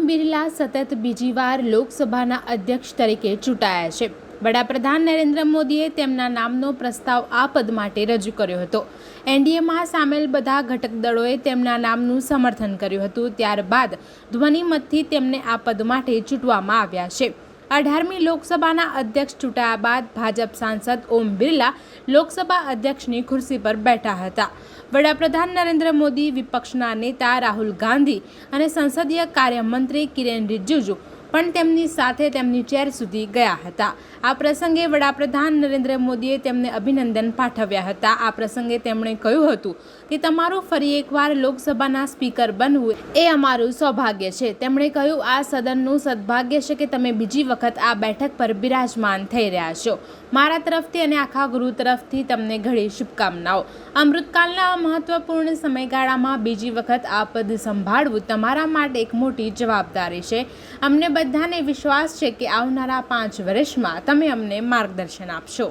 બિરલા સતત બીજી વાર લોકસભાના અધ્યક્ષ તરીકે ચૂંટાયા છે. વડાપ્રધાન નરેન્દ્ર મોદીએ તેમના નામનો પ્રસ્તાવ આ પદ માટે રજૂ કર્યો હતો. એનડીએમાં સામેલ બધા ઘટક દળોએ તેમના નામનું સમર્થન કર્યું હતું. ત્યારબાદ ધ્વનિમતથી તેમને આ પદ માટે ચૂંટવામાં આવ્યા છે. 18મી લોકસભાના અધ્યક્ષ ચૂંટાયા બાદ ભાજપ સાંસદ ઓમ બિરલા લોકસભા અધ્યક્ષની ખુરશી પર બેઠા હતા. વડાપ્રધાન નરેન્દ્ર મોદી, વિપક્ષના નેતા રાહુલ ગાંધી અને સંસદીય કાર્ય મંત્રી કિરેન રિજિજુ પણ તેમની સાથે તેમની ચેર સુધી ગયા હતા. આ પ્રસંગે વડાપ્રધાન નરેન્દ્ર મોદીએ તેમને અભિનંદન પાઠવ્યા હતા. આ પ્રસંગે તેમણે કહ્યું હતું કે તમારું ફરી એકવાર લોકસભાના સ્પીકર બનવું એ અમારું સૌભાગ્ય છે. તેમણે કહ્યું, આ સદનનું સદભાગ્ય છે કે તમે બીજી વખત આ બેઠક પર બિરાજમાન થઈ રહ્યા છો. મારા તરફથી અને આખા ગૃહ તરફથી તમને ઘણી શુભકામનાઓ. અમૃતકાળના મહત્વપૂર્ણ સમયગાળામાં બીજી વખત આ પદ સંભાળવું તમારા માટે એક મોટી જવાબદારી છે. અમને બધાને વિશ્વાસ છે કે આવનારા 5 વર્ષમાં તમે અમને માર્ગદર્શન આપશો.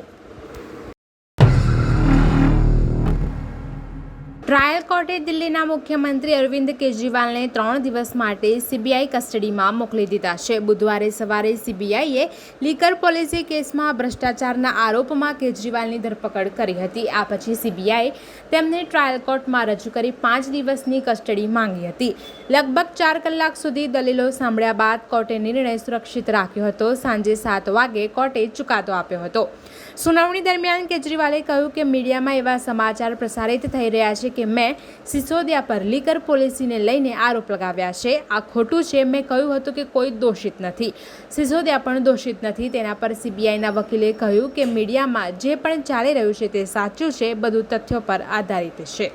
ટ્રાયલ કોર્ટે દિલ્હીના મુખ્યમંત્રી અરવિંદ કેજરીવાલને 3 દિવસ માટે સીબીઆઈ કસ્ટડીમાં મોકલી દીધા છે. બુધવારે સવારે સીબીઆઈએ લીકર પોલિસી કેસમાં ભ્રષ્ટાચારના આરોપમાં કેજરીવાલની ધરપકડ કરી હતી. આ પછી સીબીઆઈએ તેમને ટ્રાયલ કોર્ટમાં રજૂ કરી 5 દિવસની કસ્ટડી માંગી હતી. લગભગ 4 કલાક સુધી દલીલો સાંભળ્યા બાદ કોર્ટે નિર્ણય સુરક્ષિત રાખ્યો હતો. સાંજે 7 વાગે કોર્ટે ચુકાદો આપ્યો હતો. સુનાવણી દરમિયાન કેજરીવાલે કહ્યું કે મીડિયામાં એવા સમાચાર પ્રસારિત થઈ રહ્યા છે કે મેં સિસોદિયા પર લીકર પોલિસીને લઈને આરોપ લગાવ્યા છે. આ ખોટું છે. મેં કહ્યું હતું કે કોઈ દોષિત નથી. સિસોદિયા પણ દોષિત નથી. તેના પર સીબીઆઈના વકીલે કહ્યું કે મીડિયામાં જે પણ ચાલી રહ્યું છે તે સાચું છે, બધું તથ્યો પર આધારિત છે.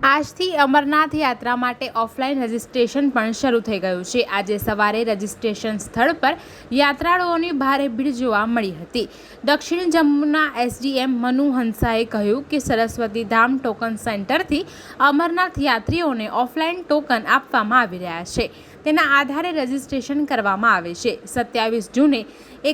આજથી અમરનાથ યાત્રા માટે ઓફલાઈન રજીસ્ટ્રેશન પણ શરૂ થઈ ગયું છે. આજે સવારે રજીસ્ટ્રેશન સ્થળ પર યાત્રાળુઓની ભારે ભીડ જોવા મળી હતી. દક્ષિણ જમ્મુના એસડીએમ મનુ હંસાએ કહ્યું કે સરસ્વતી ધામ ટોકન સેન્ટરથી અમરનાથ યાત્રીઓને ઓફલાઈન ટોકન આપવામાં આવી રહ્યા છે. તેના આધારે રજીસ્ટ્રેશન કરવામાં આવે છે. 27 જૂને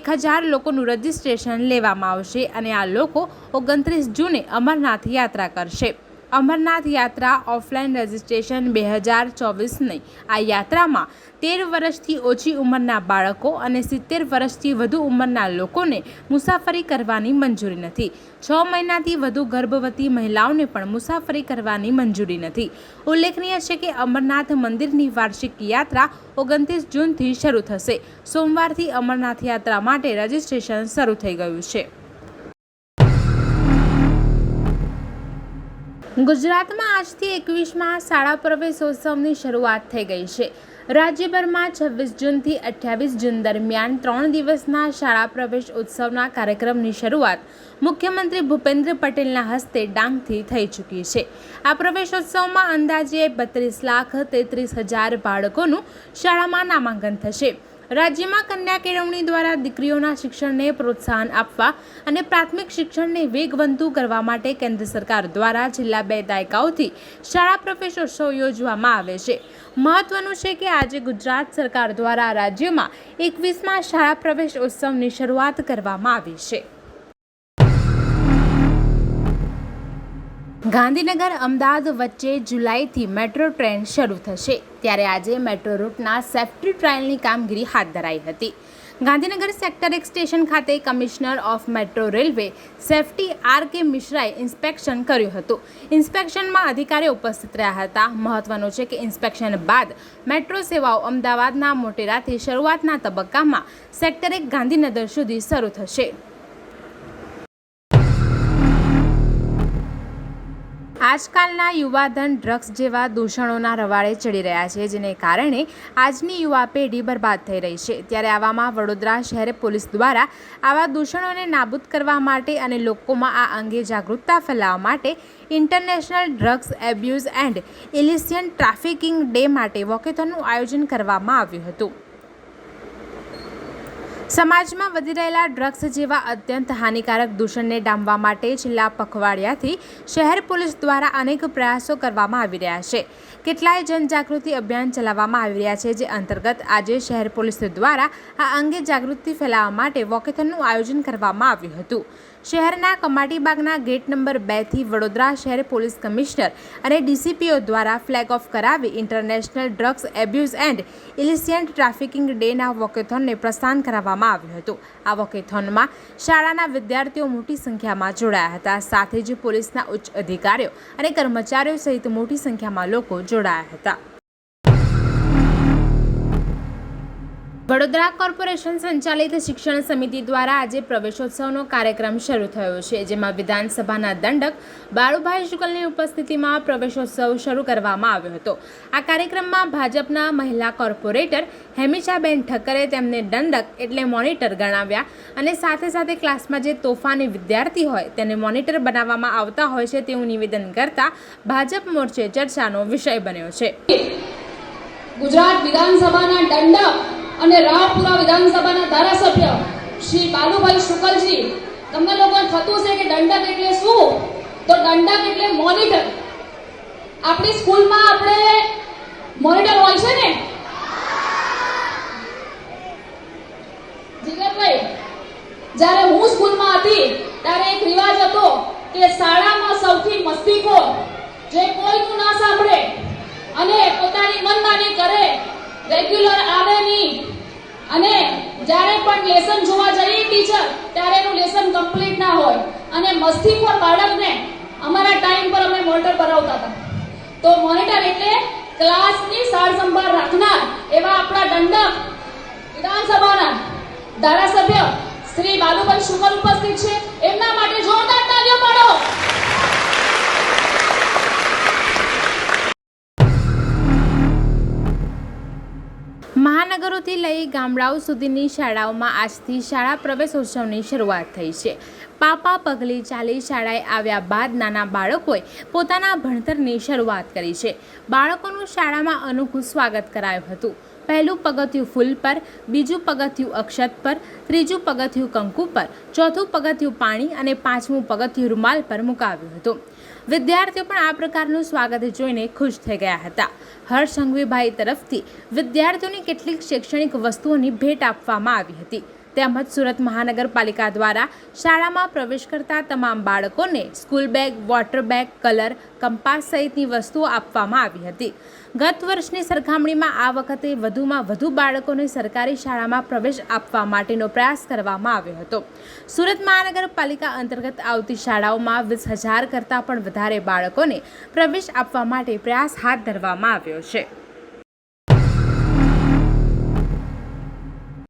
1000 લોકોનું રજીસ્ટ્રેશન લેવામાં આવશે અને આ લોકો 29 જૂને અમરનાથ યાત્રા કરશે. અમરનાથ યાત્રા ઓફલાઈન રજીસ્ટ્રેશન 2024ની આ યાત્રામાં 13 વર્ષથી ઓછી ઉંમરના બાળકો અને 70 વર્ષથી વધુ ઉંમરના લોકોને મુસાફરી કરવાની મંજૂરી નથી. 6 મહિનાથી વધુ ગર્ભવતી મહિલાઓને પણ મુસાફરી કરવાની મંજૂરી નથી. ઉલ્લેખનીય છે કે અમરનાથ મંદિરની વાર્ષિક યાત્રા 29 જૂનથી શરૂ થશે. સોમવારથી અમરનાથ યાત્રા માટે રજીસ્ટ્રેશન શરૂ થઈ ગયું છે. ગુજરાતમાં આજથી 21મા શાળા પ્રવેશોત્સવની શરૂઆત થઈ ગઈ છે. રાજ્યભરમાં 26 જૂનથી 28 જૂન દરમિયાન 3 દિવસના શાળા પ્રવેશ ઉત્સવના કાર્યક્રમની શરૂઆત મુખ્યમંત્રી ભૂપેન્દ્ર પટેલના હસ્તે ડાંગથી થઈ ચૂકી છે. આ પ્રવેશોત્સવમાં અંદાજે 32,33,000 બાળકોનું શાળામાં નામાંકન થશે. રાજ્યમાં કન્યા કેળવણી દ્વારા દીકરીઓના શિક્ષણને પ્રોત્સાહન આપવા અને પ્રાથમિક શિક્ષણને વેગવંતું કરવા માટે કેન્દ્ર સરકાર દ્વારા છેલ્લા 2 દાયકાઓથી શાળા પ્રવેશોત્સવ યોજવામાં આવે છે. મહત્વનું છે કે આજે ગુજરાત સરકાર દ્વારા રાજ્યમાં 21મા શાળા પ્રવેશોત્સવની શરૂઆત કરવામાં આવી છે. ગાંધીનગર અમદાવાદ વચ્ચે જુલાઈથી મેટ્રો ટ્રેન શરૂ થશે. ત્યારે આજે મેટ્રો રૂટના સેફ્ટી ટ્રાયલની કામગીરી હાથ ધરાઈ હતી. ગાંધીનગર સેક્ટર 1 સ્ટેશન ખાતે commissioner of metro railway safety R.K.. મિશ્રાએ ઇન્સ્પેક્શન કર્યું હતું. ઇન્સ્પેક્શનમાં અધિકારીઓ ઉપસ્થિત રહ્યા હતા. મહત્વનું છે કે ઇન્સ્પેક્શન બાદ મેટ્રો સેવાઓ અમદાવાદના મોટેરાથી શરૂઆતના તબક્કામાં સેક્ટર 1 ગાંધીનગર સુધી શરૂ થશે. આજકાલના યુવાધન ડ્રગ્સ જેવા દૂષણોના રવાડે ચડી રહ્યા છે, જેને કારણે આજની યુવા પેઢી બરબાદ થઈ રહી છે. ત્યારે આવામાં વડોદરા શહેર પોલીસ દ્વારા આવા દૂષણોને નાબૂદ કરવા માટે અને લોકોમાં આ અંગે જાગૃતતા ફેલાવવા માટે international drugs abuse and illicit trafficking day માટે વોકેથોનનું આયોજન કરવામાં આવ્યું હતું. સમાજમાં વધી રહેલા ડ્રગ્સ જેવા અત્યંત હાનિકારક દૂષણને ડામવા માટે છેલ્લા પખવાડિયાથી શહેર પોલીસ દ્વારા અનેક પ્રયાસો કરવામાં આવી રહ્યા છે. કેટલાય જનજાગૃતિ અભિયાન ચલાવવામાં આવી રહ્યા છે, જે અંતર્ગત આજે શહેર પોલીસ દ્વારા આ અંગે જાગૃતિ ફેલાવવા માટે વોકેથોનનું આયોજન કરવામાં આવ્યું હતું. શહેરના કમાટીબાગના ગેટ નંબર 2 થી વડોદરા શહેર પોલીસ કમિશનર અને ડીસીપીઓ દ્વારા ફ્લેગ ઓફ કરાવી international drugs abuse and illicit trafficking ડેના વોકેથોનને પ્રસ્થાન કરાવવામાં આવ્યું હતું. આ વોકેથોનમાં શાળાના વિદ્યાર્થીઓ મોટી સંખ્યામાં જોડાયા હતા. સાથે જ પોલીસના ઉચ્ચ અધિકારીઓ અને કર્મચારીઓ સહિત મોટી સંખ્યામાં લોકો જોડાયા હતા. વડોદરા કોર્પોરેશન સંચાલિત શિક્ષણ સમિતિ દ્વારા આજે પ્રવેશોત્સવનો કાર્યક્રમ શરૂ થયો છે, જેમાં વિધાનસભાના દંડક બાળુભાઈ શુકલની ઉપસ્થિતિમાં પ્રવેશોત્સવ શરૂ કરવામાં આવ્યો હતો. આ કાર્યક્રમમાં ભાજપના મહિલા કોર્પોરેટર હેમિશાબેન ઠક્કરે તેમને દંડક એટલે મોનિટર ગણાવ્યા અને સાથે સાથે ક્લાસમાં જે તોફાની વિદ્યાર્થી હોય તેને મોનિટર બનાવવામાં આવતા હોય છે તેવું નિવેદન કરતા ભાજપ મોરચે ચર્ચાનો વિષય બન્યો છે. ગુજરાત વિધાનસભાના દંડક અને રાવપુરા વિધાનસભાના ધારાસભ્ય શ્રી બાલુભાઈ શુકલજી, તમને લોકોને થતું છે કે દંડક એટલે શું? તો દંડક એટલે મોનિટર. આપણી સ્કૂલમાં આપણે મોનિટર હોય છે ને જીગરભાઈ, જ્યારે હું સ્કૂલમાં હતી ત્યારે એક રિવાજ હતો કે શાળામાં સૌથી મસ્તીખોર જે કોઈનું ના સાંભળે અને પોતાની મનમાની કરે, રેગ્યુલર આવે નહીં અને જ્યારે પણ લેસન જોવા જઈએ ટીચર ત્યારે એનું લેસન કમ્પ્લીટ ના હોય અને મસ્તીખોર બાળકને અમારા ટાઈમ પર અમે મોનિટર બનાવતા હતા. તો મોનિટર એટલે ક્લાસની સાર સંભાળ રાખનાર એવા આપણા દંડક વિધાનસભાના ધારાસભ્ય શ્રી બાલુભાઈ શુકલ ઉપસ્થિત છે. એમના માટે જોરદાર તાળીઓ પાડો. મહાનગરોથી લઈ ગામડાઓ સુધીની શાળાઓમાં આજથી શાળા પ્રવેશોત્સવની શરૂઆત થઈ છે. પાપા પગલી ચાલી શાળાએ આવ્યા બાદ નાના બાળકોએ પોતાના ભણતરની શરૂઆત કરી છે. બાળકોનું શાળામાં અનોખું સ્વાગત કરાયું હતું. પહેલું પગથિયું ફૂલ પર, બીજું પગથિયું અક્ષત પર, ત્રીજું પગથિયું કંકુ પર, ચોથું પગથિયું પાણી અને પાંચમું પગથિયું રૂમાલ પર મુકાવ્યું હતું. વિદ્યાર્થીઓ પણ આ પ્રકારનું સ્વાગત જોઈને ખુશ થઈ ગયા હતા. હર્ષ સંઘવીભાઈ તરફથી વિદ્યાર્થીઓને કેટલીક શૈક્ષણિક વસ્તુઓની ભેટ આપવામાં આવી હતી. તેમજ સુરત મહાનગરપાલિકા દ્વારા શાળામાં પ્રવેશ કરતા તમામ બાળકોને school bag, water bag, colour, compass સહિતની વસ્તુઓ આપવામાં આવી હતી. ગત વર્ષની સરખામણીમાં આ વખતે વધુમાં વધુ બાળકોને સરકારી શાળામાં પ્રવેશ આપવા માટેનો પ્રયાસ કરવામાં આવ્યો હતો. સુરત મહાનગરપાલિકા અંતર્ગત આવતી શાળાઓમાં 20,000 કરતાં પણ વધારે બાળકોને પ્રવેશ આપવા માટે પ્રયાસ હાથ ધરવામાં આવ્યો છે.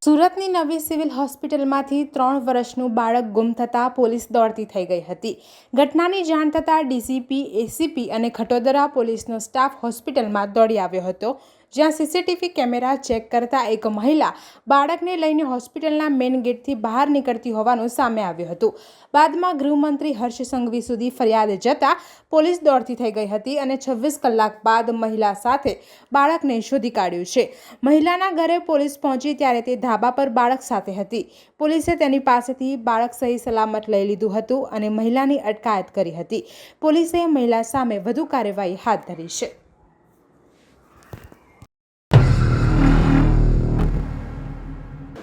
સુરતની નવી સિવિલ હોસ્પિટલમાંથી 3 વર્ષનું બાળક ગુમ થતાં પોલીસ દોડતી થઈ ગઈ હતી. ઘટનાની જાણ થતાં ડીસીપી, એસીપી અને ખટોદરા પોલીસનો સ્ટાફ હોસ્પિટલમાં દોડી આવ્યો હતો, જ્યાં સીસીટીવી કેમેરા ચેક કરતા એક મહિલા બાળકને લઈને હોસ્પિટલના મેઇન ગેટથી બહાર નીકળતી હોવાનું સામે આવ્યું હતું. બાદમાં ગૃહમંત્રી હર્ષ સંઘવી સુધી ફરિયાદ જતાં પોલીસ દોડતી થઈ ગઈ હતી અને 26 કલાક બાદ મહિલા સાથે બાળકને શોધી કાઢ્યું છે. મહિલાના ઘરે પોલીસ પહોંચી ત્યારે તે ધાબા પર બાળક સાથે હતી. પોલીસે તેની પાસેથી બાળક સહી સલામત લઈ લીધું હતું અને મહિલાની અટકાયત કરી હતી. પોલીસે મહિલા સામે વધુ કાર્યવાહી હાથ ધરી છે.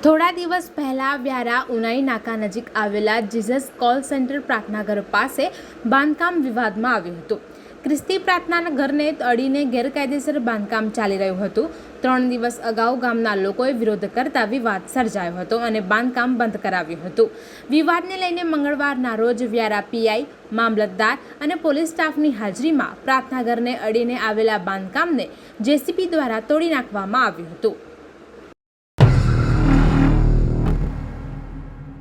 થોડા દિવસ પહેલા વ્યારા ઉનાઈ નાકા નજીક આવેલા જીસસ કોલ સેન્ટર પ્રાર્થનાઘર પાસે બાંધકામ વિવાદમાં આવ્યું હતું. ખ્રિસ્તી પ્રાર્થના ઘરને અડીને ગેરકાયદેસર બાંધકામ ચાલી રહ્યું હતું. 3 દિવસ અગાઉ ગામના લોકોએ વિરોધ કરતા વિવાદ સર્જાયો હતો અને બાંધકામ બંધ કરાવ્યું હતું. વિવાદને લઈને મંગળવારના રોજ વ્યારા પીઆઈ, મામલતદાર અને પોલીસ સ્ટાફની હાજરીમાં પ્રાર્થના ઘરને અડીને આવેલા બાંધકામને જેસીબી દ્વારા તોડી નાખવામાં આવ્યું હતું.